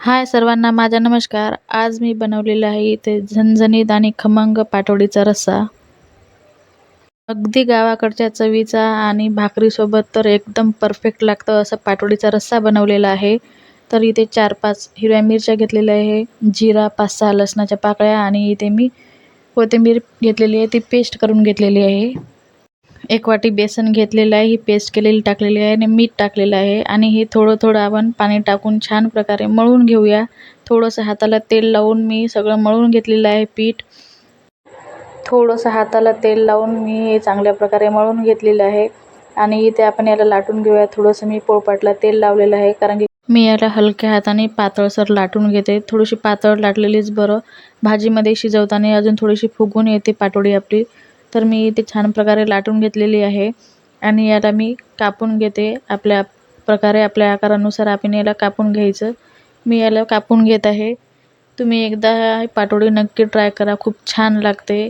हाय सर्वांना माझा नमस्कार. आज मी बनवलेला आहे इथे झणझणीत आणि खमंग पाटवडीचा रस्सा. अगदी गावाकडच्या चवीचा आणि भाकरीसोबत तर एकदम परफेक्ट लागतं असं पाटवडीचा रस्सा बनवलेला आहे. तर इथे 4-5 हिरव्या मिरच्या घेतलेल्या आहे, जिरा, 5-6 लसणाच्या पाकळ्या आणि इथे मी कोथिंबीर घेतलेली आहे, ती पेस्ट करून घेतलेली आहे. 1 वाटी बेसन घेतलेलं आहे, ही पेस्ट केलेली टाकलेली आहे आणि मीठ टाकलेलं आहे आणि हे थोडं-थोडं आपण पाणी टाकून छान प्रकारे मळून घेऊया. थोडंसं हाताला तेल लावून मी सगळं मळून घेतलेलं आहे पीठ. थोडंसं हाताला तेल लावून मी हे चांगल्या प्रकारे मळून घेतलेलं आहे आणि इथे आपण याला लाटून घेऊया. थोडंसं मी पोळपाटला तेल लावलेलं आहे, कारण की मी याला हलक्या हाताने पातळसर लाटून घेते. थोडीशी पातळ लाटलेलीच बरं. भाजीमध्ये शिजवताना अजून थोडीशी फुगून येते पाटवडी आपली. तर मी इथे छान प्रकारे लाटून घेतलेली आहे आणि याला मी कापून घेते. आपल्या प्रकारे आपल्या आकारानुसार आपण याला कापून घ्यायचं. मी याला कापून घेत आहे. तुम्ही एकदा पाटवडी नक्की ट्राय करा, खूप छान लागते.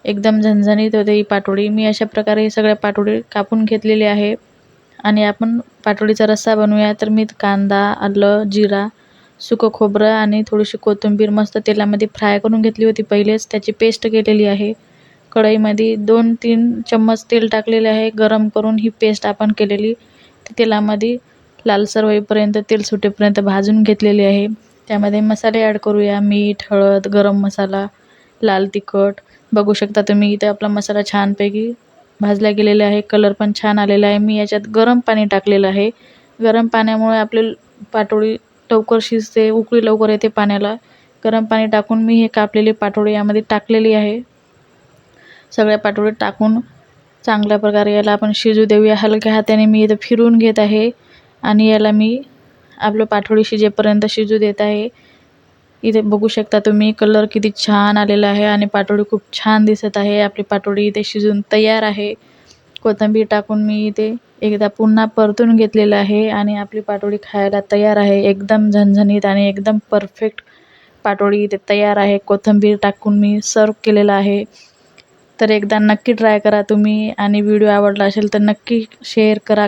एकदम झणझणीत होते ही पाटवडी. मी अशा प्रकारे हे सगळ्या पाटवडी कापून घेतलेली आहे आणि आपण पाटवडीचा रस्सा बनवूया. तर मी कांदा, आलं, जिरा, सुकं खोबरं आणि थोडीशी कोथिंबीर मस्त तेलामध्ये फ्राय करून घेतली होती पहिलेच. त्याची पेस्ट केलेली आहे. कढईमध्ये 2-3 चम्मच तेल टाकलेले आहे. गरम करून ही पेस्ट आपण केलेली तेलामध्ये लालसर होईपर्यंत, तेल सुटेपर्यंत भाजून घेतलेली आहे. त्यामध्ये मसाले ॲड करूया. मीठ, हळद, गरम मसाला, लाल तिखट. बघू शकता तुम्ही इथे आपला मसाला छानपैकी भाजला गेलेला आहे. कलर पण छान आलेला आहे. मी याच्यात गरम पाणी टाकलेलं आहे. गरम पाण्यामुळे आपली पाटवडी लवकर शिजते, उकळी लवकर येते पाण्याला. गरम पाणी टाकून मी हे कापलेली पाटवडी यामध्ये टाकलेली आहे. सगळ्या पाटवडी टाकून चांगल्या प्रकारे याला आपण शिजू देऊया. हलक्या हाताने मी इथं फिरवून घेत आहे आणि याला मी आपलं पाटवडी शिजेपर्यंत शिजू देत आहे. इथे बघू शकता तुम्ही कलर किती छान आलेला आहे आणि पाटवडी खूप छान दिसत आहे. आपली पाटवडी इथे शिजून तयार आहे. कोथिंबीर टाकून मी इथे एकदा पुन्हा परतून घेतलेलं आहे आणि आपली पाटवडी खायला तयार आहे. एकदम झणझणीत आणि एकदम परफेक्ट पाटवडी इथे तयार आहे. कोथिंबीर टाकून मी सर्व्ह केलेलं आहे. तर एकदा नक्की ट्राय करा तुम्ही आणि व्हिडिओ आवडला असेल तर नक्की शेअर करा.